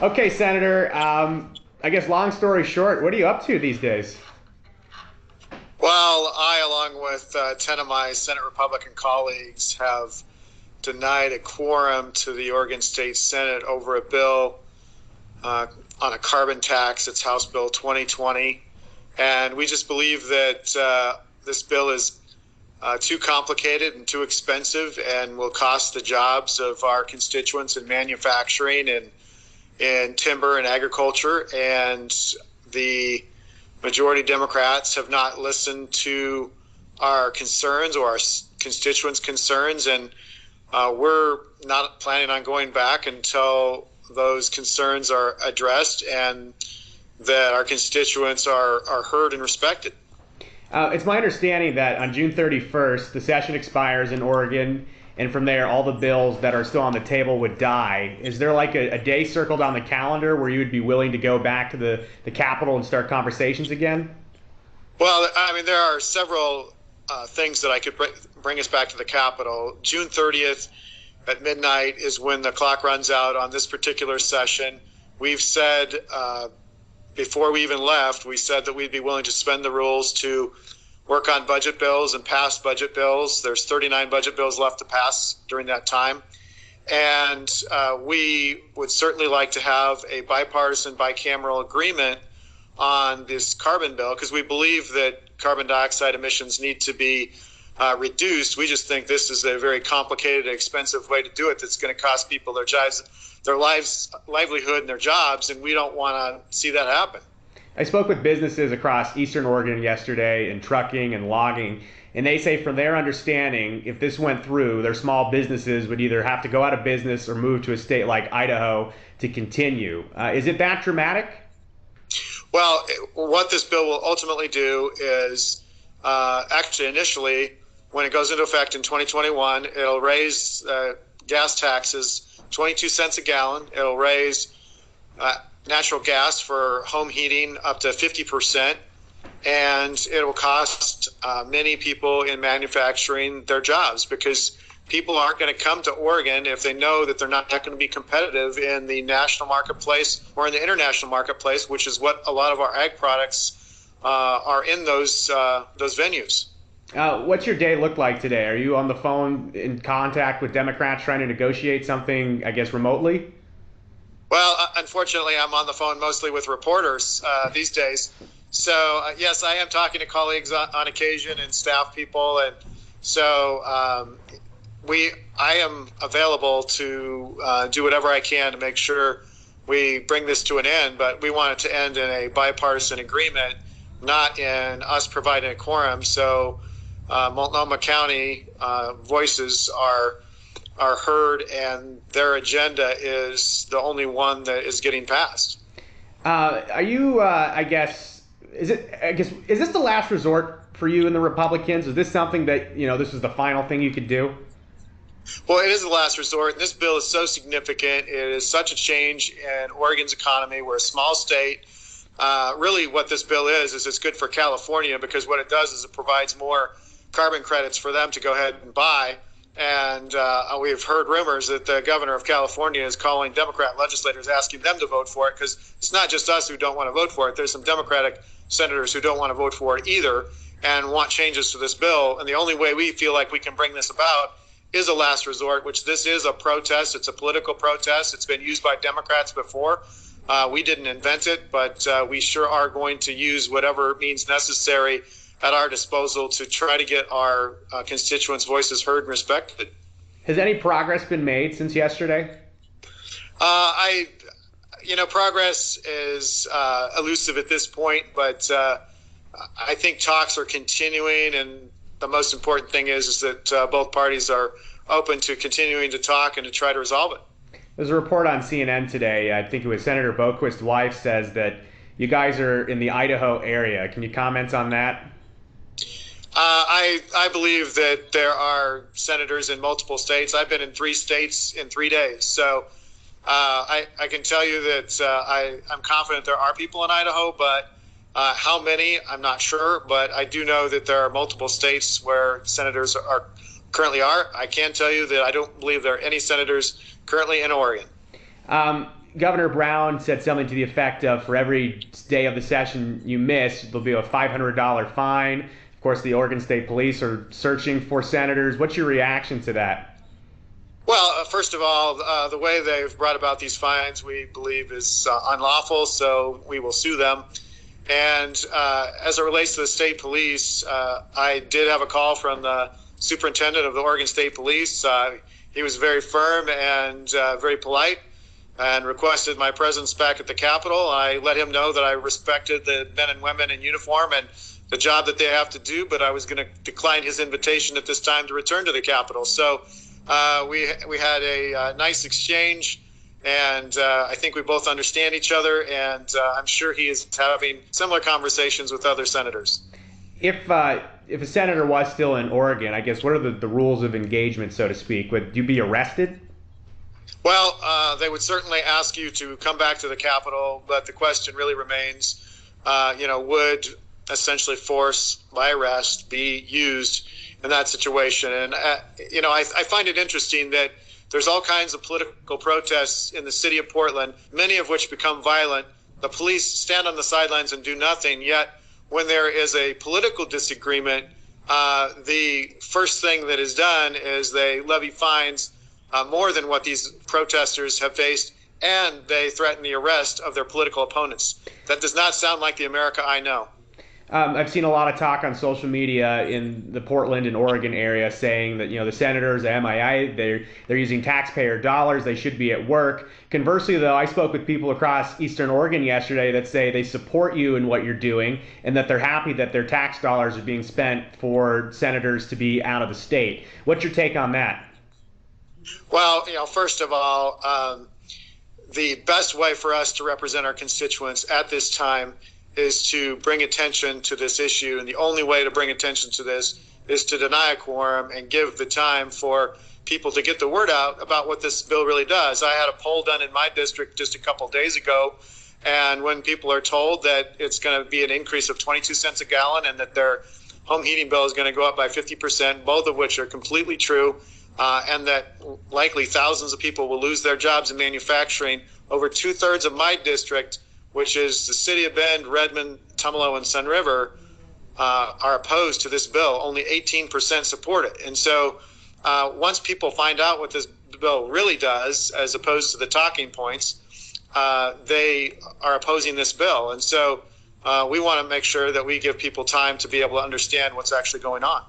Okay, Senator. I guess long story short, what are you up to these days? Well, I, along with 10 of my Senate Republican colleagues, have denied a quorum to the Oregon State Senate over a bill on a carbon tax. It's House Bill 2020. And we just believe that this bill is too complicated and too expensive and will cost the jobs of our constituents in manufacturing and in timber and agriculture. And the majority Democrats have not listened to our concerns or our constituents' concerns, and we're not planning on going back until those concerns are addressed and that our constituents are heard and respected. It's my understanding that on June 31st, the session expires in Oregon, and from there, all the bills that are still on the table would die. Is there like a day circled on the calendar where you would be willing to go back to the Capitol and start conversations again? Well, I mean, there are several things that I could bring us back to the Capitol. June 30th at midnight is when the clock runs out on this particular session. We've said before we even left, we said that we'd be willing to suspend the rules to work on budget bills and pass budget bills. There's 39 budget bills left to pass during that time. And we would certainly like to have a bipartisan, bicameral agreement on this carbon bill, because we believe that carbon dioxide emissions need to be reduced. We just think this is a very complicated and expensive way to do it that's going to cost people their livelihood and their jobs, and we don't want to see that happen. I spoke with businesses across Eastern Oregon yesterday in trucking and logging, and they say from their understanding, if this went through, their small businesses would either have to go out of business or move to a state like Idaho to continue. Is it that dramatic? Well, what this bill will ultimately do is actually initially, when it goes into effect in 2021, it'll raise gas taxes 22 cents a gallon. It'll raise natural gas for home heating up to 50%, and it will cost many people in manufacturing their jobs, because people aren't going to come to Oregon if they know that they're not going to be competitive in the national marketplace or in the international marketplace, which is what a lot of our ag products are in those venues. What's your day look like today? Are you on the phone in contact with Democrats trying to negotiate something, I guess, remotely? Well, unfortunately, I'm on the phone mostly with reporters these days. So, yes, I am talking to colleagues on occasion and staff people. And so I am available to do whatever I can to make sure we bring this to an end. But we want it to end in a bipartisan agreement, not in us providing a quorum. So Multnomah County voices are heard, and their agenda is the only one that is getting passed. Are you? Is this the last resort for you and the Republicans? Is this something that this is the final thing you could do? Well, it is the last resort, and this bill is so significant. It is such a change in Oregon's economy. We're a small state. Really, what this bill is it's good for California, because what it does is it provides more carbon credits for them to go ahead and buy. And we've heard rumors that the governor of California is calling Democrat legislators, asking them to vote for it, because it's not just us who don't want to vote for it. There's some Democratic senators who don't want to vote for it either and want changes to this bill. And the only way we feel like we can bring this about is a last resort, which this is a protest. It's a political protest. It's been used by Democrats before. We didn't invent it, but we sure are going to use whatever means necessary at our disposal to try to get our constituents' voices heard and respected. Has any progress been made since yesterday? Progress is elusive at this point, but I think talks are continuing, and the most important thing is that both parties are open to continuing to talk and to try to resolve it. There's a report on CNN today. I think it was Senator Boquist's wife says that you guys are in the Idaho area. Can you comment on that? I believe that there are senators in multiple states. I've been in 3 states in 3 days. So I can tell you that I'm confident there are people in Idaho, but how many, I'm not sure. But I do know that there are multiple states where senators currently are. I can tell you that I don't believe there are any senators currently in Oregon. Governor Brown said something to the effect of, for every day of the session you miss, there'll be a $500 fine. Of course, the Oregon State Police are searching for senators. What's your reaction to that? Well, first of all, the way they've brought about these fines, we believe, is unlawful, so we will sue them. And as it relates to the state police, I did have a call from the superintendent of the Oregon State Police. He was very firm and very polite and requested my presence back at the Capitol. I let him know that I respected the men and women in uniform and the job that they have to do, but I was going to decline his invitation at this time to return to the Capitol. So we had a nice exchange, and I think we both understand each other, and I'm sure he is having similar conversations with other senators. If a senator was still in Oregon, I guess, what are the rules of engagement, so to speak? Would you be arrested? Well, they would certainly ask you to come back to the Capitol, but the question really remains, would essentially force by arrest be used in that situation? And, I find it interesting that there's all kinds of political protests in the city of Portland, many of which become violent. The police stand on the sidelines and do nothing, yet when there is a political disagreement, the first thing that is done is they levy fines more than what these protesters have faced, and they threaten the arrest of their political opponents. That does not sound like the America I know. I've seen a lot of talk on social media in the Portland and Oregon area saying that, the senators, the MIA, they're using taxpayer dollars. They should be at work. Conversely, though, I spoke with people across Eastern Oregon yesterday that say they support you in what you're doing and that they're happy that their tax dollars are being spent for senators to be out of the state. What's your take on that? Well, first of all, the best way for us to represent our constituents at this time is to bring attention to this issue. And the only way to bring attention to this is to deny a quorum and give the time for people to get the word out about what this bill really does. I had a poll done in my district just a couple of days ago, and when people are told that it's going to be an increase of 22 cents a gallon and that their home heating bill is going to go up by 50%, both of which are completely true, and that likely thousands of people will lose their jobs in manufacturing, over 2/3 of my district, which is the city of Bend, Redmond, Tumalo, and Sun River, are opposed to this bill. Only 18% support it. And so once people find out what this bill really does, as opposed to the talking points, they are opposing this bill. And so we want to make sure that we give people time to be able to understand what's actually going on.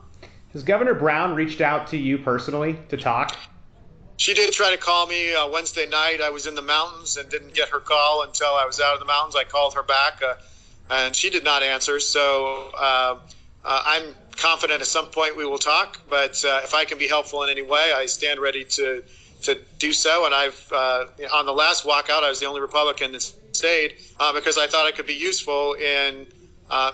Has Governor Brown reached out to you personally to talk? She did try to call me Wednesday night. I was in the mountains and didn't get her call until I was out of the mountains. I called her back, and she did not answer. So I'm confident at some point we will talk. But if I can be helpful in any way, I stand ready to do so. And I've on the last walkout, I was the only Republican that stayed because I thought I could be useful in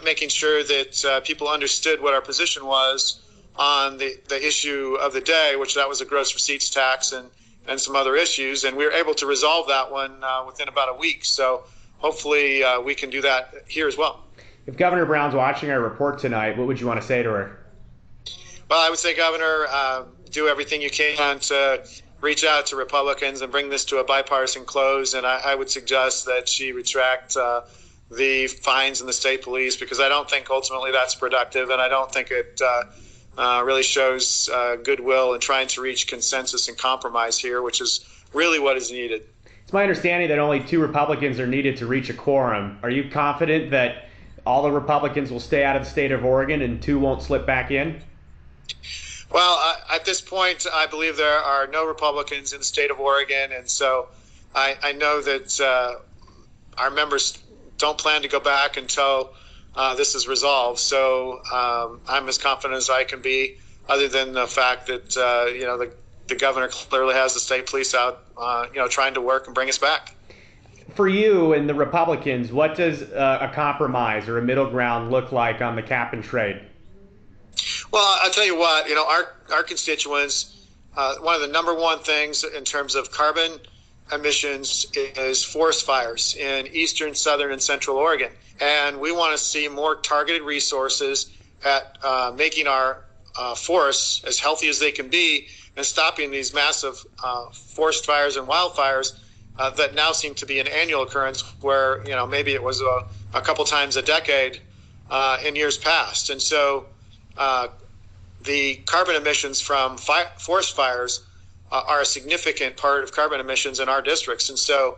making sure that people understood what our position was on the issue of the day, which that was a gross receipts tax and some other issues. And we were able to resolve that one within about a week. So hopefully we can do that here as well. If Governor Brown's watching our report tonight, what would you want to say to her? Well, I would say, Governor, do everything you can to reach out to Republicans and bring this to a bipartisan close. And I would suggest that she retract the fines in the state police, because I don't think ultimately that's productive, and I don't think it really shows goodwill in trying to reach consensus and compromise here, which is really what is needed. It's my understanding that only 2 Republicans are needed to reach a quorum. Are you confident that all the Republicans will stay out of the state of Oregon and 2 won't slip back in? Well, at this point, I believe there are no Republicans in the state of Oregon, and so I know that our members don't plan to go back until this is resolved. So I'm as confident as I can be, other than the fact that the governor clearly has the state police out trying to work and bring us back. For you and the Republicans, what does a compromise or a middle ground look like on the cap and trade? Well, I'll tell you what, our constituents, one of the number one things in terms of carbon emissions is forest fires in eastern, southern, and central Oregon. And we want to see more targeted resources at making our forests as healthy as they can be and stopping these massive forest fires and wildfires that now seem to be an annual occurrence where, maybe it was a couple times a decade in years past. And so the carbon emissions from forest fires are a significant part of carbon emissions in our districts. And so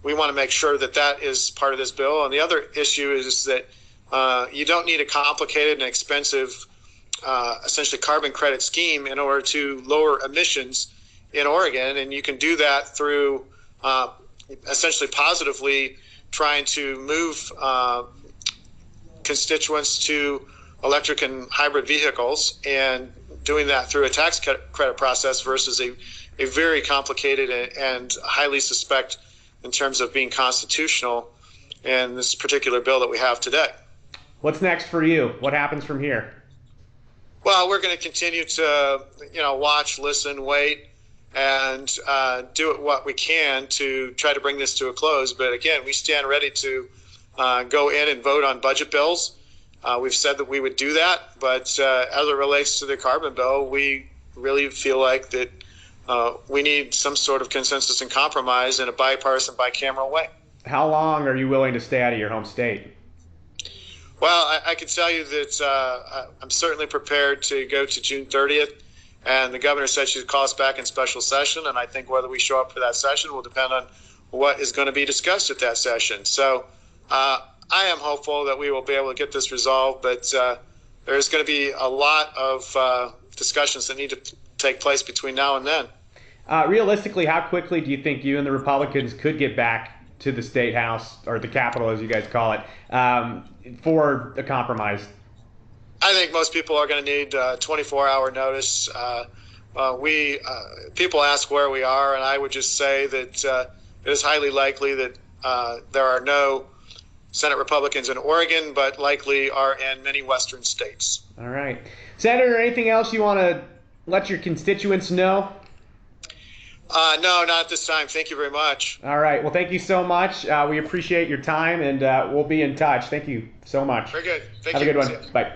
we want to make sure that that is part of this bill. And the other issue is that you don't need a complicated and expensive essentially carbon credit scheme in order to lower emissions in Oregon. And you can do that through essentially positively trying to move constituents to electric and hybrid vehicles, and doing that through a tax credit process versus a very complicated and highly suspect in terms of being constitutional in this particular bill that we have today. What's next for you? What happens from here? Well, we're going to continue to, watch, listen, wait, and do what we can to try to bring this to a close. But again, we stand ready to go in and vote on budget bills. We've said that we would do that, but as it relates to the carbon bill, we really feel like that we need some sort of consensus and compromise in a bipartisan, bicameral way. How long are you willing to stay out of your home state? Well, I can tell you that I'm certainly prepared to go to June 30th, and the governor said she'd call us back in special session, and I think whether we show up for that session will depend on what is going to be discussed at that session. So I am hopeful that we will be able to get this resolved, but there's going to be a lot of discussions that need to take place between now and then. Realistically, how quickly do you think you and the Republicans could get back to the State House, or the Capitol as you guys call it, for a compromise? I think most people are going to need 24-hour notice. People ask where we are, and I would just say that it is highly likely that there are no Senate Republicans in Oregon, but likely are in many western states. All right. Senator, anything else you want to let your constituents know? No, not at this time. Thank you very much. All right. Well, thank you so much. We appreciate your time, and we'll be in touch. Thank you so much. Very good. Thank you. Have a good one. Bye.